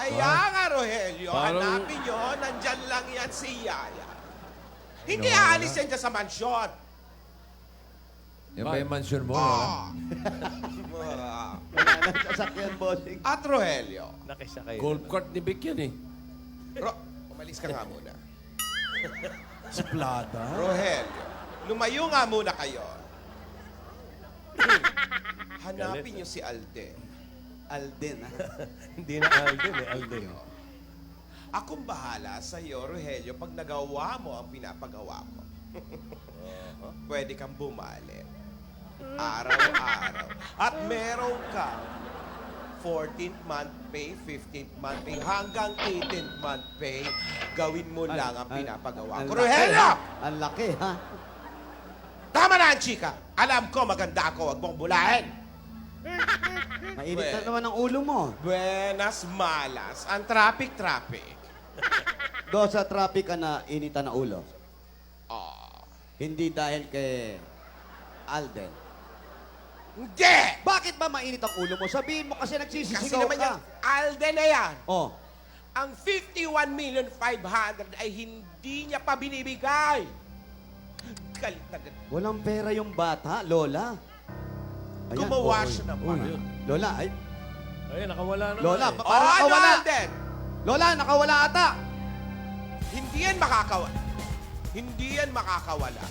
Kaya nga, Rogelio, Parang- hanapin nyo, nandyan lang yan si Yaya. Hindi aalis yan dyan sa mansyon. Yan ba yung mansion mo, Lola? Ah. Wala nang sasakyan, bossing. At Rogelio, Nakisakay. Golf cart ni Vic yan eh. umalis ka nga muna. Splada. Rogelio, lumayo nga muna kayo. Hanapin nyo si Alden. Alden, ha? Hindi na Alden eh, Alden. Akong bahala sa iyo, Rogelio, pag nagawa mo ang pinapagawa ko. Pwede kang bumalik. Araw-araw. At meron ka 14th month pay, 15th month pay, hanggang 18th month pay. Gawin mo lang ang pinapagawa ko. Rogelio! Ang laki, ha? Tama na ang chika. Alam ko maganda ako. Huwag mong bulahin. Mainit na naman ang ulo mo. Buenas malas. Ang traffic. Do sa traffic ka na initan na ulo. Oh. Hindi dahil kay Alden. Hindi! Bakit ba mainit ang ulo mo? Sabihin mo kasi Kasi nagsisisigaw naman ka. yung Alden na yan. Oh, Ang 51,500,000 ay hindi niya pa binibigay. Galit na galit. walang pera yung bata, Lola. Ayan. Gumawa siya ng Uy, paraan. yun. Lola, ay. Ayun, nakawala na. Lola, nga eh. Oh, parang ano nakawala. Alden? Lola, nakawala ata. Hindi yan makakawala. Hindi yan makakawala.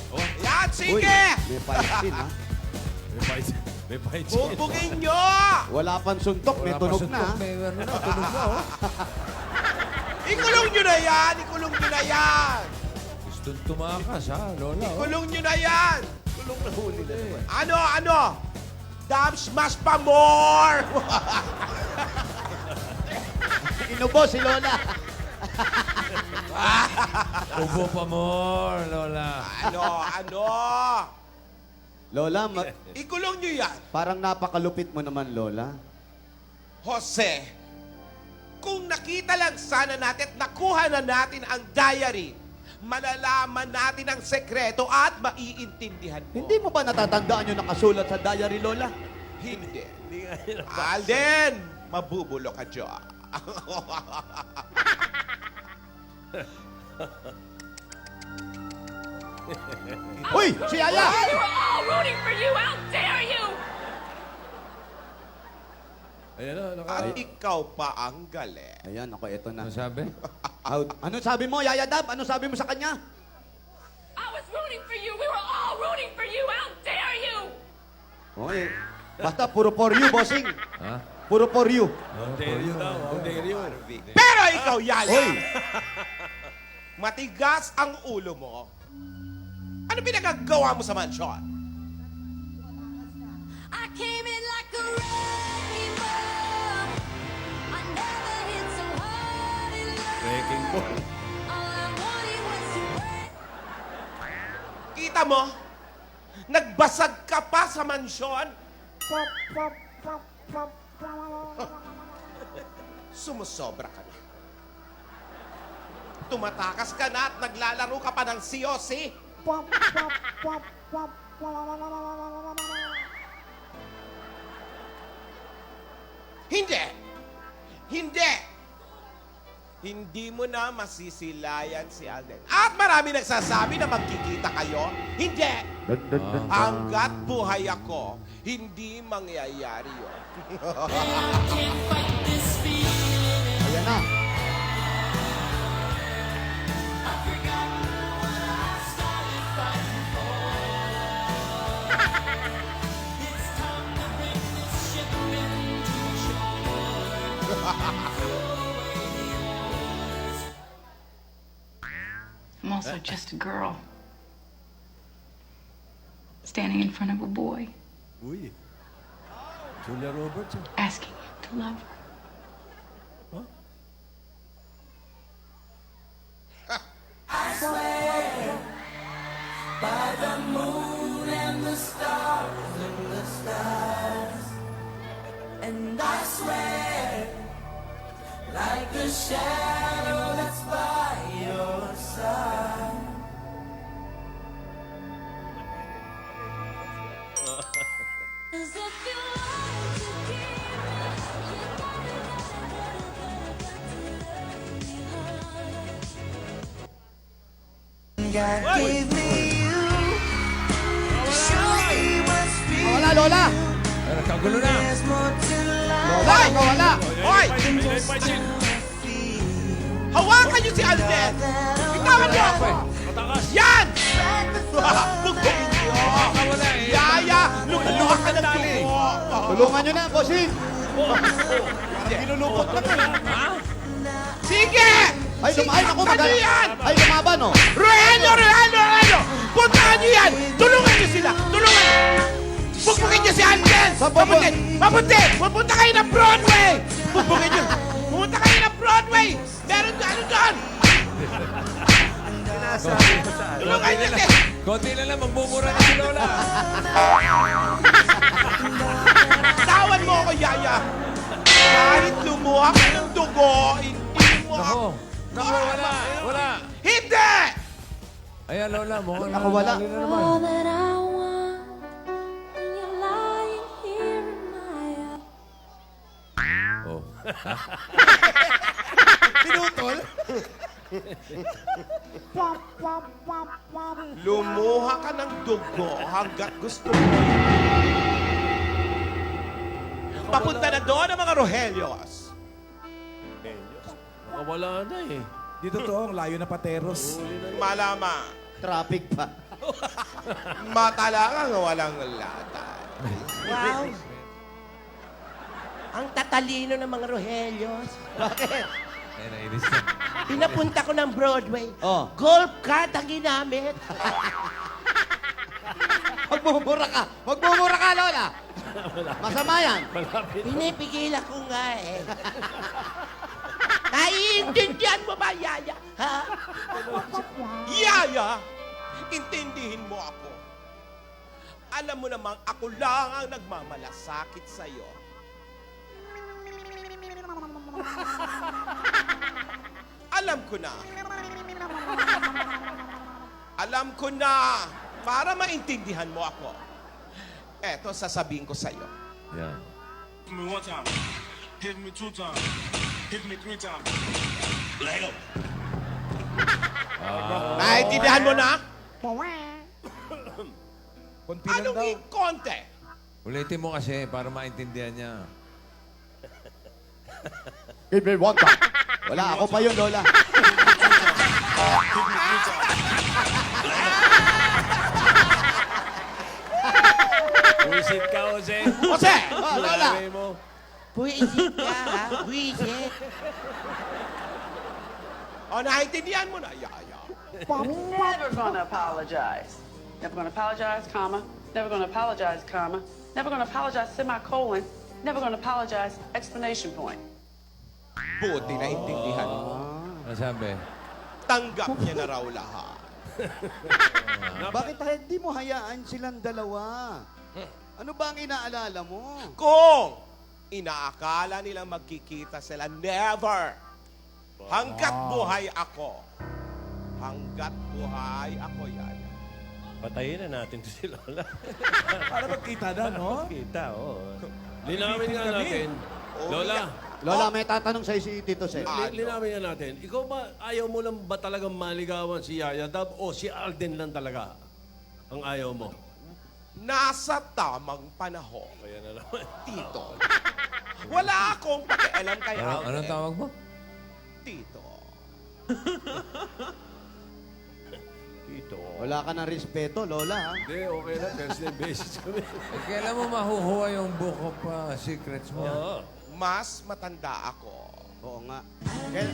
Oh, Yan, Uy, sige! may paisin, ha? may fight. May fight. Bubugin nyo! Wala pang suntok, may Wala pa tunog suntok, na. may ano na, tunog na, oh. Ikulong nyo na yan! Ikulong nyo na yan! Gusto tumakas, ha, Lola, oh. Ikulong nyo na yan! Kulong na huli na naman. Ano? Dab smash pa more! Inubo si Lola. Ubo pa more, Lola. Ano? Lola, Ikulong nyo yan! parang napakalupit mo naman, Lola. Jose, kung nakita lang sana natin at nakuha na natin ang diary, malalaman natin ang sekreto at maiintindihan mo. Hindi mo ba natatandaan yung nakasulat sa diary, Lola? Hindi. Hindi nga yun. Alden, mabubulo ka dyan. Uy, si Yaya! We were all rooting for you. How dare you? Ayan na, At ikaw pa ang galing. Ayan, ako, eto na. Ano sabi? Ano sabi mo, Yaya Dab? Ano sabi mo sa kanya? I was rooting for you. We were all rooting for you. How dare you? Okay. Basta puro for you, bossing. Ha? Puro for you. How dare you daw. How dare you. Pero ikaw, Yaya, Hoy! matigas ang ulo mo. Ano pinagagawa mo sa mansyon? I came in like a wrecking ball. I never hit so hard in love. Wrecking ball. All I wanted was to break. Kita mo? Nagbasag ka pa sa mansyon? Sumusobra ka na. Tumatakas ka na at naglalaro ka pa ng siyosi. Hindi! Hindi! Hindi mo na masisilayan si Alden. At marami nagsasabi na magkikita kayo. Hindi! Hanggat buhay ako, hindi mangyayari yun. Ayan na. I'm also just a girl. Standing in front of a boy, Uy. Julia Roberts. asking him to love her. And I swear, like a shadow that's by your side. As if you want to keep Wala, Lola! Pero kagulo na. Lola, wala! Hoy! Hawakan niyo si Alden! Bitawan niyo ako! Yan! Bugbukin niyo! Wala eh. Yaya! Lumuha ka ng dugo! Tulungan nyo na, bossing! Pinulupot ka na. Sige! Ay, naku, Ano yan? Ay, lumaban, oh! Rogelio! Puntahan niyo yan! Tulungan niyo sila! Tulungan niyo! Bugbukin niyo si Alden! Saan pa ba? Mabuti! Pupunta kayo ng Broadway! Bugbukin niyo! Pupunta kayo ng Broadway! Meron ano doon? Tulungan niyo si... Konti na lang, magbubura na si Lola. Tawan mo ako, Yaya! Kahit lumuha ka ng dugo, hindi mo ako... Nako, wala. Wala. Hindi! Ayan, Lola, mukhang Ako, wala. nanalo na naman. All that I want when you're lying here in my arms. Oh. Pinutol? Lumuha ka ng dugo hanggat gusto mo. Papunta na doon ang mga Rohelios. Wala na eh. Di totoo, ang layo na pateros. Malama. Traffic pa. Matalagang walang lata. Wow! Ang tatalino ng mga Rohelios. Bakit? Ay, nainis na. Pinapunta ko ng Broadway. Oh. Golf cart ang ginamit. Magmumura ka! Magmumura ka, Lola! Masama yan! Pinipigilan ko nga eh. Naiintindihan mo ba, Yaya? Ha? Yaya, intindihin mo ako. Alam mo namang ako lang ang nagmamalasakit sa'yo. Alam ko na. Alam ko na. Para maintindihan mo ako. Eto, sasabihin ko sa'yo. Yan. Hit me one time. Hit me two times. Hit me three times. Let go. Naintindihan mo na? Konti lang Anong daw. konti? Ulitin mo kasi para maintindihan niya. Give me one time. Wala, ako pa yun, Lola. Buisit ka, Jose. Jose! Lola! Sabi mo. Buisit ka, ha? Buisit. O, naintindihan mo na, Yaya. Never gonna apologize. Never gonna apologize, comma. Never gonna apologize, comma. Never gonna apologize, semicolon. Never gonna apologize, explanation point. Buti na intindihan mo. Ano sabi? Tanggap niya na raw lahat. Bakit hindi mo hayaan silang dalawa? Ano ba ang inaalala mo? Kung inaakala nilang magkikita sila, never. Hanggat buhay ako. Hanggat buhay ako, Yaya. Patayin na natin si Lola. Para magkita na, no? Kita, oo. Linawin nga natin. Oh, Lola, Lola, may tatanong sa'yo si Tito Sen. linawin nga natin. Ikaw ba, ayaw mo lang ba talagang maligawan si Yaya Dab o si Alden lang talaga ang ayaw mo? Nasa tamang panahon, Kaya na naman. Tito. Wala akong pakialam kay Alden. Anong tawag mo? Tito. Ito. Wala ka ng respeto, Lola, ha? Hindi, okay na. First name basis kami. Eh, kailan mo mahuhuha yung book of secrets mo? Oo. Mas matanda ako. Oo nga. Kaya,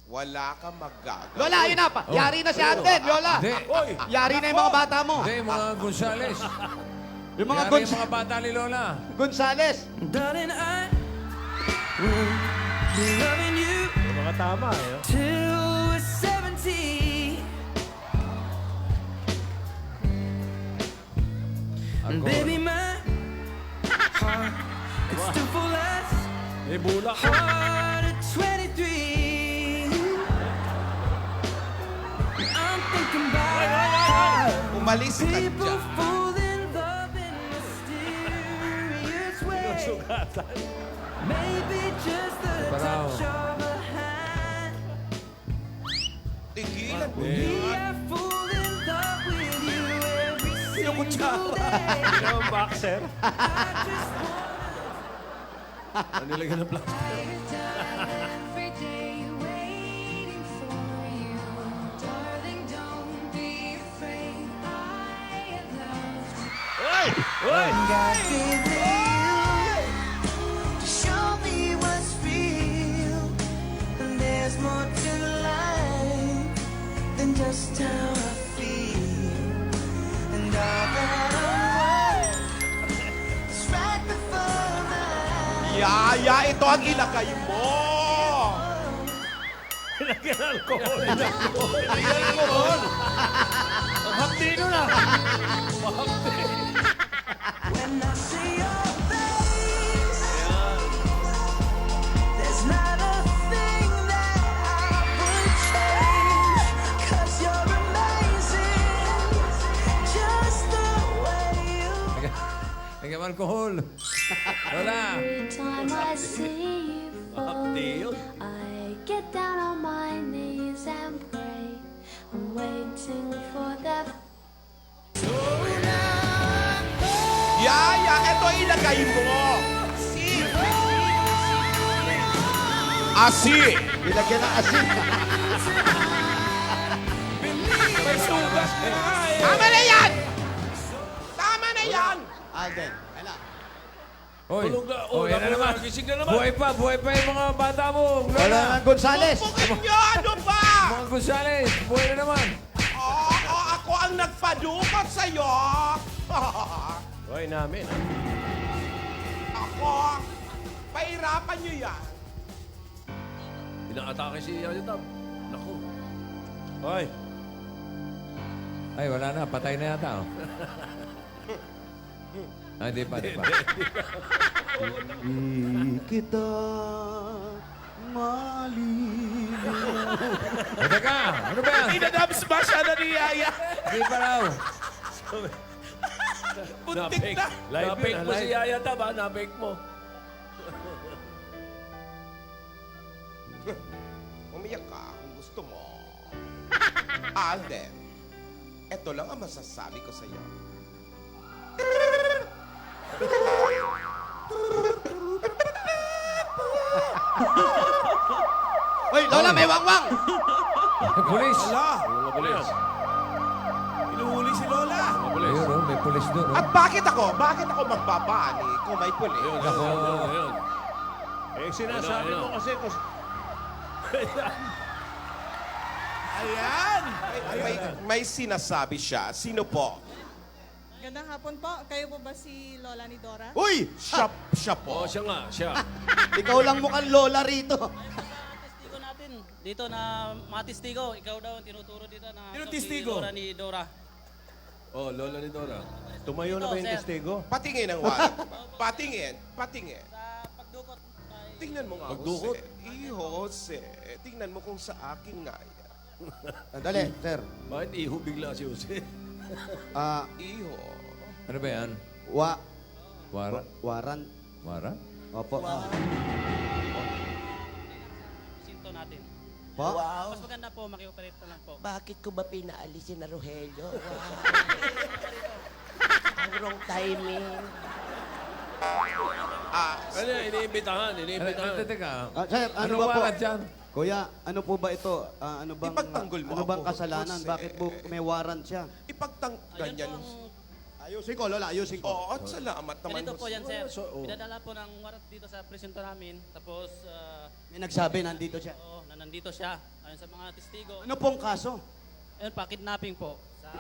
Wala kang magagawa. Lola, ayun na pa. Yari na si Alden, Lola. Hindi. Oy! Yari na yung mga bata mo. Hindi, mga Gonzales. Yung mga Yari yung mga bata ni Lola. Gonzales. Darling, I will be loving you Mga tama eh. oh. till we're 70. And baby, my heart could still fall as Eh, bulak ka. hard at 23. I'm thinking about Umalis ka people dyan. fall in love in Paraw. Tigilan mo. Yung kutsara. Yung boxer. Ano nilagyan ng plastic? Every day waiting for you, darling. Don't be afraid. I have loved you. To show me what's real, and there's more to life than just how I feel, and all that I want is right before my eyes. Yaya, ito ang ilagay mo. Nilagyan ng alcohol. Nilagyan ng alcohol. Ang hapdi nun ah. Mahapdi. When I see your face, there's not a thing that I would change, 'cause you're amazing, just the way you Lagyan mo alcohol. Lola. Every time I see you Mahapdi fall, yun. I get down on my knees and pray. I'm waiting for that. Yaya, ito ilagay mo. Asi. Ilagyan ng asin. May sugat na eh. Tama na yan! Tama na yan! Alden, ala. Hoy. Tulog na. Oh, yan na naman. Gising na naman. Buhay pa yung mga bata mo. Wala Lola. nang Gonzales. Pupugin nyo! Ano ba? Mga Gonzales, buhay na naman. Oo, ako ang nagpadukot sa'yo. Buhay namin. Ako. Pahirapan nyo yan. Inaatake si Yaya Tab. Naku. Hoy. Ay, wala na. Patay na yata. Oh. Ah, di pa. Di kita malilimutan. Ay, teka. Ano ba yan? Inadams ba siya na ni Yaya? Di pa raw. Buntik na. Na-fake mo si Yaya Tab ha. Na-fake mo. Umiyak ka kung gusto mo. Alden, eto lang ang masasabi ko sa'yo. Hoy, Lola, may wangwang! Pulis. Ala, Mga pulis. inuhuli si Lola. Mga pulis. Ayun, oh, may pulis doon. Oh. At bakit ako? Bakit ako magbabani kung may pulis? Ayun, Nako. ayun. Eh, sinasabi Ayun, mo ayun. kasi... Ayan! May sinasabi siya. Sino po? Gandang hapon po. Kayo po ba si Lola ni Dora? Uy! Siya po. Oo, siya nga. Siya. Ikaw lang mukhang Lola rito. Testigo natin dito na mga testigo. Ikaw daw ang tinuturo dito na Sino ito testigo? si Dora ni Dora. Oh, Lola ni Dora. Tumayo na Ito, ba yung sir. testigo? Patingin ang wallet. Patingin. Patingin. Sa pagdukot ay Tingnan mo nga, Magdukot? Jose. Jose. Tingnan mo kung sa akin nga yan. Dali, sir. Bakit iho bigla si Jose? Ah, Iho. Ano ba yan? waran. Wara? Opo. sinto natin. Po? Mas maganda po, maki-operate na lang po. Bakit ko ba pinaalisin na Rogelio? Wow. Ang wrong timing. Ano yan? Iniimbitahan. Teka. Sir, ano Anong ba po? warat dyan? Kuya, ano po ba ito? Ano bang Ipagtanggol mo ano bang ako, kasalanan? Jose. Bakit po may warrant siya? Ganyan. Ayusin ko, Lola, ayusin ko. Oo, at salamat naman. Ganito po Jose. yan, sir. oh. Pinadala po ng warrant dito sa presinto namin. Tapos, May nagsabi, nandito siya. na nandito siya. Ayon sa mga testigo. Ano pong kaso? Ayun pa, kidnapping po. Sa,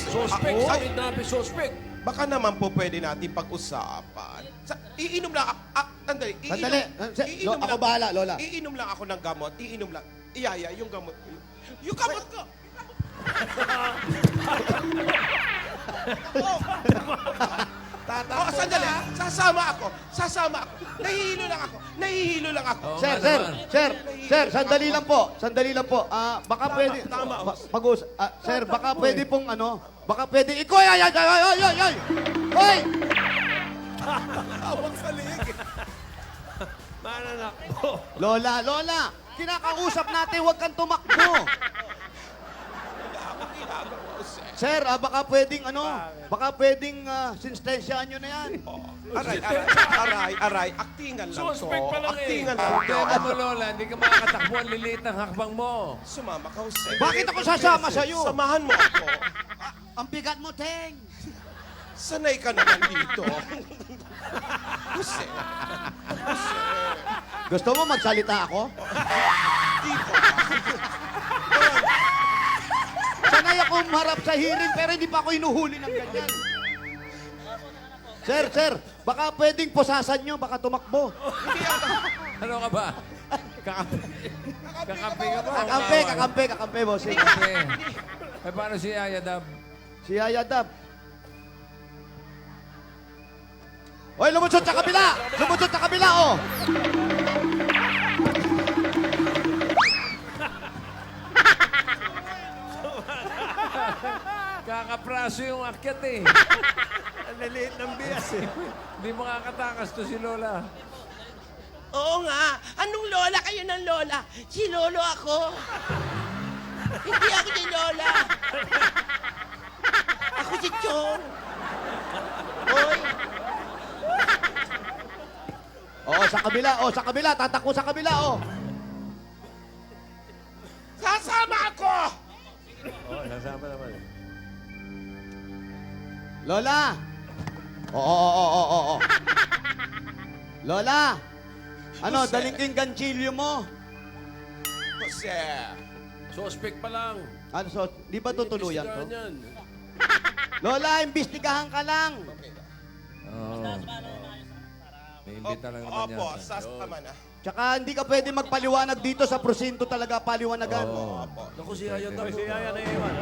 Suspect. Ako? Sa kidnapping suspect. Baka naman po pwede natin pag-usapan. Iinom lang ako. Andali. Sandali. Ako bahala, Lola. Iinom lang ako ng gamot. Iinom lang. Iyaya, yung gamot ko. Yung gamot ko! Oh, sandali. Sasama ako. Nahihilo lang ako. Oo Sir, nga sir, naman. sir, sandali lang po. Sandali lang po. Baka pwede. tama. Sir, baka pwede pong ano, baka pwede. Ikaw, ay! Hoy! Hawak sa leg. Mananakbo. Lola, kinakausap natin, huwag kang tumakbo. Ako ginagawa, sir. Sir, baka pwedeng sinstensyahan nyo na yan. Aray. Aktingan lang to. Suspect pa lang eh. Aktingan lang to. Kaya mo, Lola, hindi ka makakatakbo. Ang liliit ng hakbang mo. Sumama ka, Jose. Bakit ako sasama sa'yo? Samahan mo ako. Ang bigat mo, Teng. Sanay ka naman dito. Jose. Gusto mo magsalita ako? Dito. Sanay ako marap sa hearing pero hindi pa ako inuhuli ng ganyan. Sir, baka pwedeng pusasan nyo, baka tumakbo. Ano ka ba? Kakampi ka ba? Kakampi, bossing. Kakampi. Eh, paano si Yaya Dab? Si Yaya Dab. Hoy, lumutsot sa kabila! Lumutsot sa kabila, oh! Kakapraso yung akyat eh. Ang liliit ng bias eh. Hindi makakatakas to si Lola. Oo nga. Anong lola kayo ng lola? Si lolo ako. Hindi ako si lola. Ako si Chong. Hoy. Sa kabila, tatakbo sa kabila, oh! Sasama ako! Oo, nasama naman eh. Lola! Oo. Lola! Ano, Jose. daling ko yung ganchilyo mo. Jose. Suspect pa lang. Ano, so, di ba tutuluyan to? Imbestigahan yan. Lola, imbestigahan ka lang. Oo. May imbita lang naman Opo, yata. sas naman ah. Tsaka hindi ka pwede magpaliwanag dito sa prosinto talaga paliwanagan. Oo. Naku, si Yaya Dab. Si Yaya na iwan.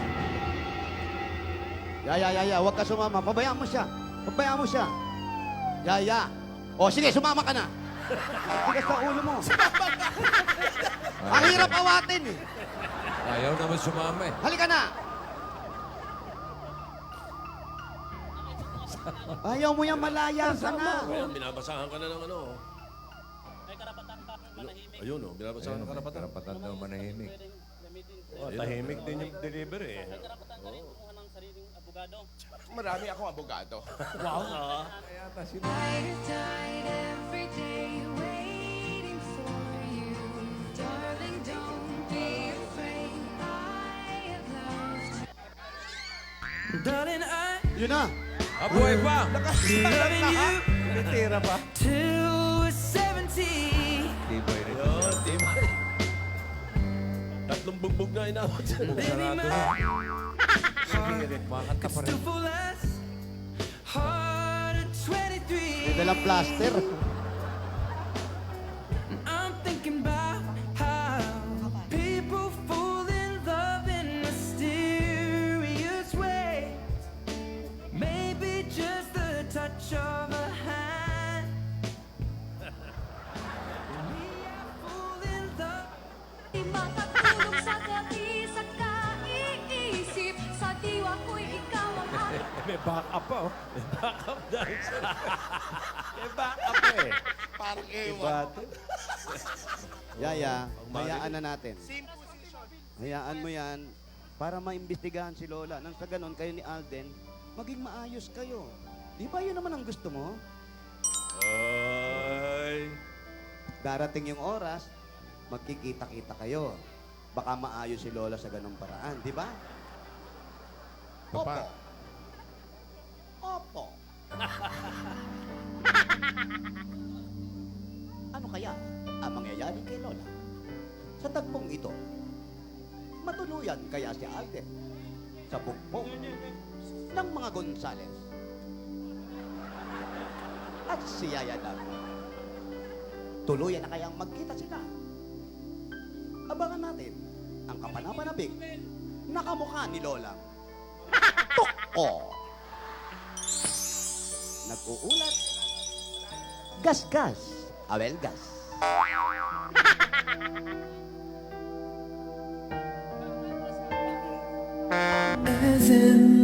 Yaya, huwag ka sumama. Pabayaan mo siya. Yaya. O, sige, sumama ka na. Tigas sa ulo mo. Ang hirap awatin eh. Ayaw naman sumama eh. Halika na. Ayaw mo yan, malaya ka na. Ayan, binabasahan ka na ng ano. May karapatan ka manahimik. Ayun oh, binabasahan ng karapatan. Karapatan daw manahimik. Gamitin. Oh, tahimik din yung delivery eh. May karapatan ka rin kumuha ng sariling abogado. Marami akong abogado. Darling, I Yun na. Abuhay pa! loving you Tira pa. till we're 70. Tibay rin. Yun, tibay. Tatlong bugbog na inawat. Sarado na. Makanta pa rin. Still full as hard at 23. May dalang plaster. I'm thinking about how people fall in love in mysterious ways. Maybe just the touch of a hand. Me, I fall in love. Makatulog sa gabi sa kaiisip. Sa diwa ko'y ikaw ang May backup pa oh. May backup dance. May backup eh. Parang Bato. Yaya, hayaan na natin. Hayaan mo yan para maimbestigahan si Lola. Nang sa ganon, kayo ni Alden, maging maayos kayo. Di ba yun naman ang gusto mo? Ay. Darating yung oras, magkikita-kita kayo. Baka maayos si Lola sa ganong paraan, di ba? Papa. Opo. Ano kaya ang mangyayari kay Lola? Sa tagpong ito, matuluyan kaya si Alden sa bugpong ng mga Gonzales at si Yaya Dab. Tuluyan na kayang magkita sila. Abangan natin ang kapanapanabik na kamukha ni Lola. Toko! Nag-uulat. Gas-gas. Awel-gas. As in